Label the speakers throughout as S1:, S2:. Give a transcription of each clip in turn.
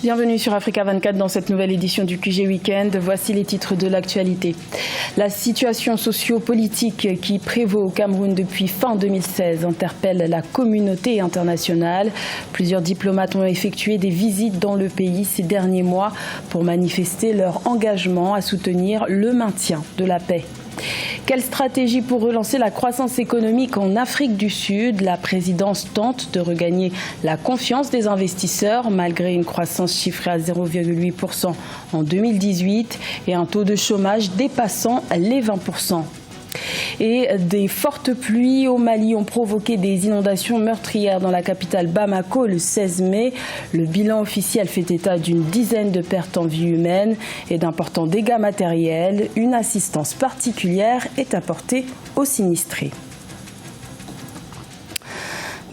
S1: Bienvenue sur Africa 24 dans cette nouvelle édition du QG Weekend. Voici les titres de l'actualité. La situation socio-politique qui prévaut au Cameroun depuis fin 2016 interpelle la communauté internationale. Plusieurs diplomates ont effectué des visites dans le pays ces derniers mois pour manifester leur engagement à soutenir le maintien de la paix. Quelle stratégie pour relancer la croissance économique en Afrique du Sud? La présidence tente de regagner la confiance des investisseurs malgré une croissance chiffrée à 0,8% en 2018 et un taux de chômage dépassant les 20%. Et des fortes pluies au Mali ont provoqué des inondations meurtrières dans la capitale Bamako le 16 mai. Le bilan officiel fait état d'une dizaine de pertes en vie humaine et d'importants dégâts matériels. Une assistance particulière est apportée aux sinistrés.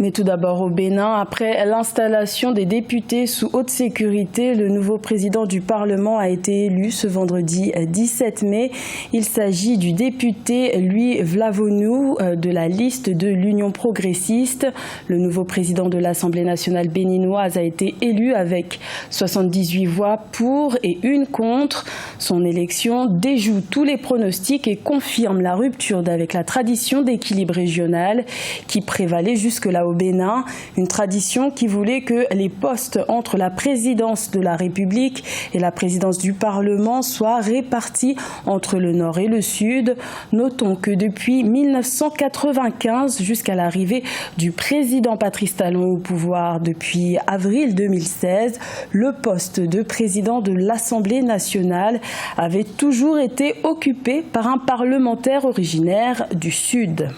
S1: Mais tout d'abord au Bénin, après l'installation des députés sous haute sécurité, le nouveau président du Parlement a été élu ce vendredi 17 mai. Il s'agit du député Louis Vlavonou de la liste de l'Union progressiste. Le nouveau président de l'Assemblée nationale béninoise a été élu avec 78 voix pour et 1 contre. Son élection déjoue tous les pronostics et confirme la rupture avec la tradition d'équilibre régional qui prévalait jusque-là au Bénin, une tradition qui voulait que les postes entre la présidence de la République et la présidence du Parlement soient répartis entre le Nord et le Sud. Notons que depuis 1995 jusqu'à l'arrivée du président Patrice Talon au pouvoir depuis avril 2016, le poste de président de l'Assemblée nationale avait toujours été occupé par un parlementaire originaire du Sud.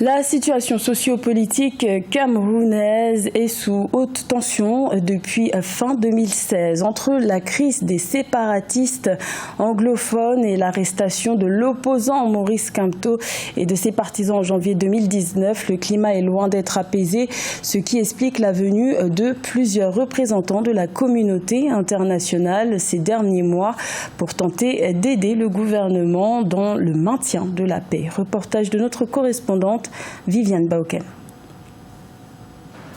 S1: La situation sociopolitique camerounaise est sous haute tension depuis fin 2016. Entre la crise des séparatistes anglophones et l'arrestation de l'opposant Maurice Kamto et de ses partisans en janvier 2019, le climat est loin d'être apaisé, ce qui explique la venue de plusieurs représentants de la communauté internationale ces derniers mois pour tenter d'aider le gouvernement dans le maintien de la paix. Reportage de notre correspondante Viviane Bauken.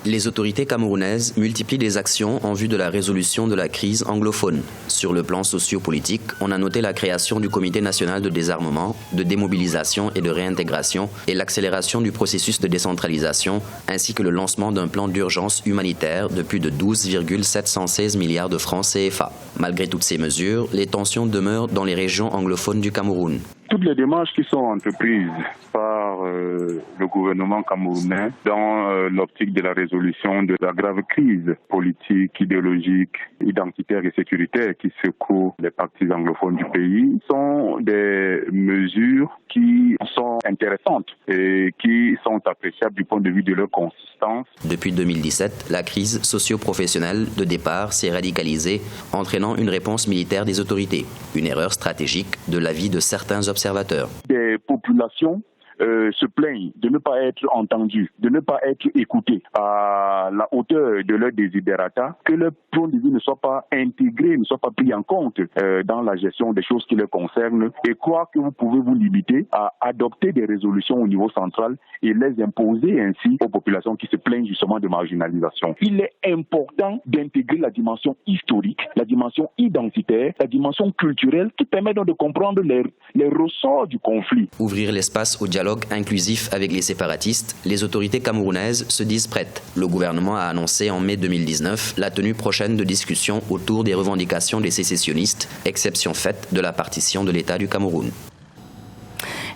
S2: Les autorités camerounaises multiplient les actions en vue de la résolution de la crise anglophone. Sur le plan sociopolitique, on a noté la création du Comité national de désarmement, de démobilisation et de réintégration et l'accélération du processus de décentralisation, ainsi que le lancement d'un plan d'urgence humanitaire de plus de 12,716 milliards de francs CFA. Malgré toutes ces mesures, les tensions demeurent dans les régions anglophones du Cameroun.
S3: Toutes les démarches qui sont entreprises par le gouvernement camerounais dans l'optique de la résolution de la grave crise politique, idéologique, identitaire et sécuritaire qui secoue les parties anglophones du pays sont des mesures qui sont intéressantes et qui sont appréciables du point de vue de leur consistance.
S2: Depuis 2017, la crise socio-professionnelle de départ s'est radicalisée, entraînant une réponse militaire des autorités. Une erreur stratégique de l'avis de certains observateurs.
S3: Des populations se plaignent de ne pas être entendues, de ne pas être écoutées à la hauteur de leurs desiderata, que leur point de vue ne soit pas intégré, ne soit pas pris en compte dans la gestion des choses qui les concernent, et croire que vous pouvez vous limiter à adopter des résolutions au niveau central et les imposer ainsi aux populations qui se plaignent justement de marginalisation. Il est important d'intégrer la dimension historique, la dimension identitaire, la dimension culturelle qui permet donc de comprendre les ressorts du conflit.
S2: Ouvrir l'espace au dialogue inclusif avec les séparatistes, les autorités camerounaises se disent prêtes. Le gouvernement a annoncé en mai 2019 la tenue prochaine de discussions autour des revendications des sécessionnistes, exception faite de la partition de l'État du Cameroun.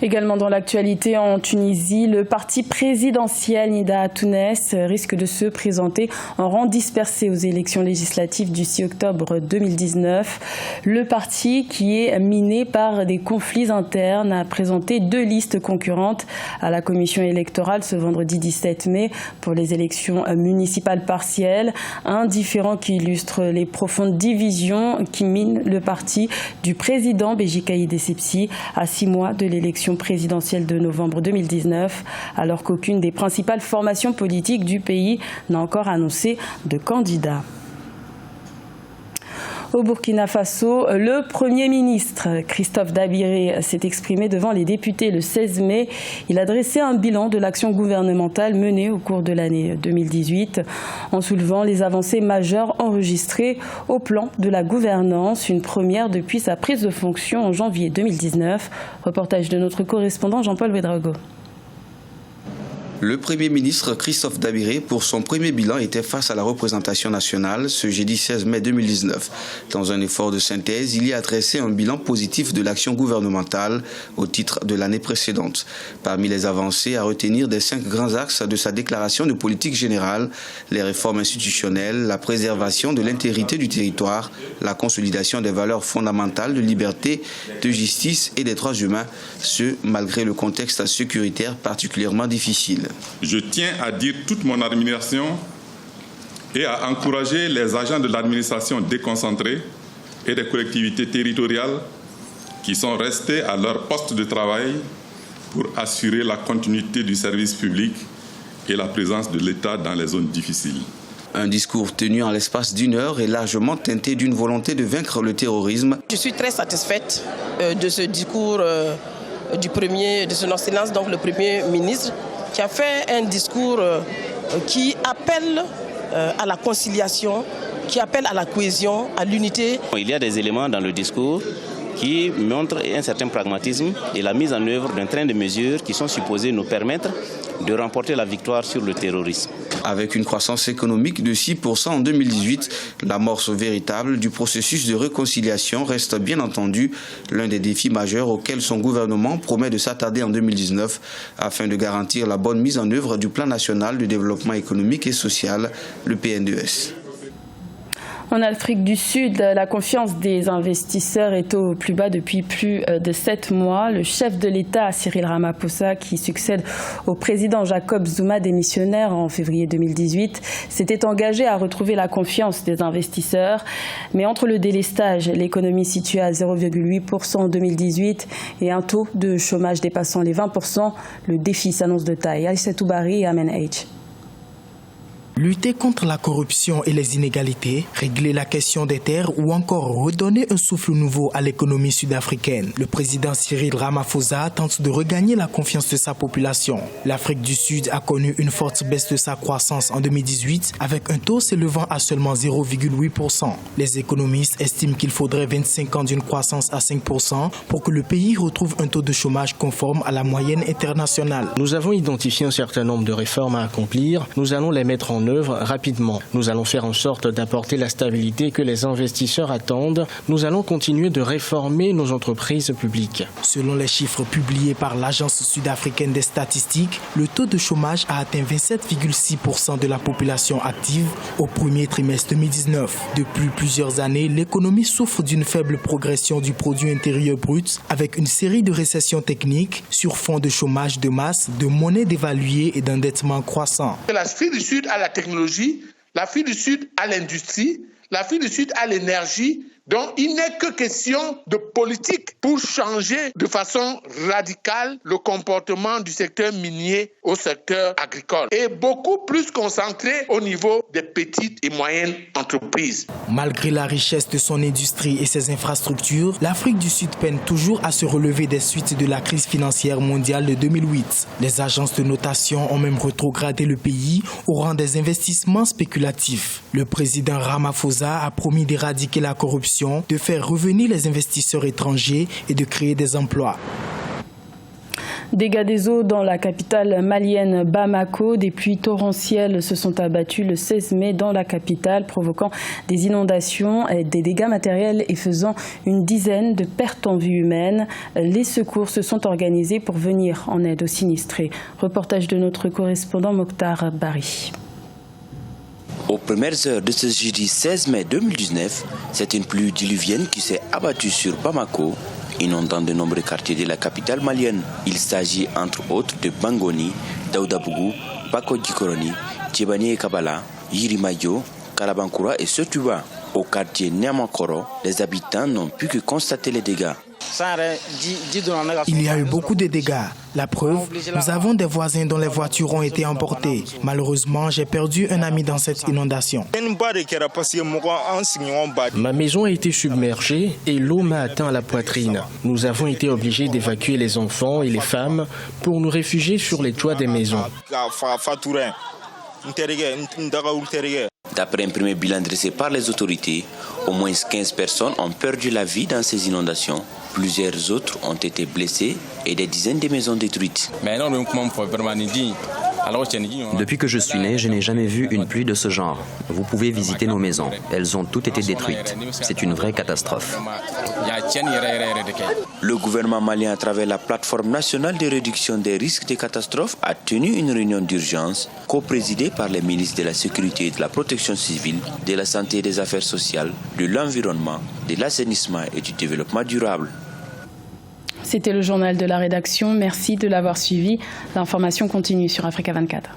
S1: Également dans l'actualité en Tunisie, le parti présidentiel Nida Tounes risque de se présenter en rang dispersé aux élections législatives du 6 octobre 2019. Le parti, qui est miné par des conflits internes, a présenté 2 listes concurrentes à la commission électorale ce vendredi 17 mai pour les élections municipales partielles. Un différend qui illustre les profondes divisions qui minent le parti du président Béji Caïd Essebsi à 6 mois de l'élection présidentielle de novembre 2019, alors qu'aucune des principales formations politiques du pays n'a encore annoncé de candidat. Au Burkina Faso, le Premier ministre Christophe Dabiré s'est exprimé devant les députés le 16 mai. Il a dressé un bilan de l'action gouvernementale menée au cours de l'année 2018 en soulevant les avancées majeures enregistrées au plan de la gouvernance, une première depuis sa prise de fonction en janvier 2019. Reportage de notre correspondant Jean-Paul Ouedraogo.
S4: Le Premier ministre Christophe Dabiré, pour son premier bilan, était face à la représentation nationale ce jeudi 16 mai 2019. Dans un effort de synthèse, il y a dressé un bilan positif de l'action gouvernementale au titre de l'année précédente. Parmi les avancées à retenir des 5 grands axes de sa déclaration de politique générale, les réformes institutionnelles, la préservation de l'intégrité du territoire, la consolidation des valeurs fondamentales de liberté, de justice et des droits humains, ce malgré le contexte sécuritaire particulièrement difficile.
S5: Je tiens à dire toute mon admiration et à encourager les agents de l'administration déconcentrée et des collectivités territoriales qui sont restés à leur poste de travail pour assurer la continuité du service public et la présence de l'État dans les zones difficiles.
S4: Un discours tenu en l'espace d'une heure est largement teinté d'une volonté de vaincre le terrorisme.
S6: Je suis très satisfaite de ce discours de son Excellence, donc le Premier ministre, qui a fait un discours qui appelle à la conciliation, qui appelle à la cohésion, à l'unité.
S7: Il y a des éléments dans le discours qui montrent un certain pragmatisme et la mise en œuvre d'un train de mesures qui sont supposées nous permettre de remporter la victoire sur le terrorisme.
S4: Avec une croissance économique de 6% en 2018, l'amorce véritable du processus de réconciliation reste bien entendu l'un des défis majeurs auxquels son gouvernement promet de s'attarder en 2019 afin de garantir la bonne mise en œuvre du Plan national de développement économique et social, le PNDES.
S1: En Afrique du Sud, la confiance des investisseurs est au plus bas depuis plus de 7 mois. Le chef de l'État, Cyril Ramaphosa, qui succède au président Jacob Zuma, démissionnaire en février 2018, s'était engagé à retrouver la confiance des investisseurs. Mais entre le délestage, l'économie située à 0,8% en 2018 et un taux de chômage dépassant les 20%, le défi s'annonce de taille. Aïssa Toubari et Amen H.
S8: Lutter contre la corruption et les inégalités, régler la question des terres ou encore redonner un souffle nouveau à l'économie sud-africaine. Le président Cyril Ramaphosa tente de regagner la confiance de sa population. L'Afrique du Sud a connu une forte baisse de sa croissance en 2018 avec un taux s'élevant à seulement 0,8%. Les économistes estiment qu'il faudrait 25 ans d'une croissance à 5% pour que le pays retrouve un taux de chômage conforme à la moyenne internationale.
S9: Nous avons identifié un certain nombre de réformes à accomplir. Nous allons les mettre en œuvre rapidement. Nous allons faire en sorte d'apporter la stabilité que les investisseurs attendent. Nous allons continuer de réformer nos entreprises publiques.
S8: Selon les chiffres publiés par l'Agence sud-africaine des statistiques, le taux de chômage a atteint 27,6% de la population active au premier trimestre 2019. Depuis plusieurs années, l'économie souffre d'une faible progression du produit intérieur brut avec une série de récessions techniques sur fond de chômage de masse, de monnaie dévaluée et d'endettement croissant.
S10: L'Afrique du Sud a la technologie, l'Afrique du Sud a l'industrie, l'Afrique du Sud a l'énergie. Donc, il n'est que question de politique pour changer de façon radicale le comportement du secteur minier au secteur agricole et beaucoup plus concentré au niveau des petites et moyennes entreprises.
S8: Malgré la richesse de son industrie et ses infrastructures, l'Afrique du Sud peine toujours à se relever des suites de la crise financière mondiale de 2008. Les agences de notation ont même rétrogradé le pays au rang des investissements spéculatifs. Le président Ramaphosa a promis d'éradiquer la corruption, de faire revenir les investisseurs étrangers et de créer des emplois.
S1: Dégâts des eaux dans la capitale malienne Bamako. Des pluies torrentielles se sont abattues le 16 mai dans la capitale, provoquant des inondations, des dégâts matériels et faisant une dizaine de pertes en vie humaine. Les secours se sont organisés pour venir en aide aux sinistrés. Reportage de notre correspondant Mokhtar Bari.
S11: Aux premières heures de ce jeudi 16 mai 2019, c'est une pluie diluvienne qui s'est abattue sur Bamako, inondant de nombreux quartiers de la capitale malienne. Il s'agit entre autres de Bangoni, Daoudabougou, Bako Djikoroni, Djebani et Kabala, Yirimayo, Kalabankoura et Sotuba. Au quartier Niamakoro, les habitants n'ont pu que constater les dégâts.
S8: Il y a eu beaucoup de dégâts. La preuve, nous avons des voisins dont les voitures ont été emportées. Malheureusement, j'ai perdu un ami dans cette inondation.
S9: Ma maison a été submergée et l'eau m'a atteint à la poitrine. Nous avons été obligés d'évacuer les enfants et les femmes pour nous réfugier sur les toits des maisons.
S11: D'après un premier bilan dressé par les autorités, au moins 15 personnes ont perdu la vie dans ces inondations. Plusieurs autres ont été blessés et des dizaines de maisons détruites.
S2: Depuis que je suis né, je n'ai jamais vu une pluie de ce genre. Vous pouvez visiter nos maisons. Elles ont toutes été détruites. C'est une vraie catastrophe.
S11: Le gouvernement malien, à travers la plateforme nationale de réduction des risques de catastrophes, a tenu une réunion d'urgence co-présidée par les ministres de la Sécurité et de la Protection civile, de la Santé et des Affaires sociales, de l'Environnement, de l'Assainissement et du Développement durable.
S1: C'était le journal de la rédaction. Merci de l'avoir suivi. L'information continue sur Africa 24.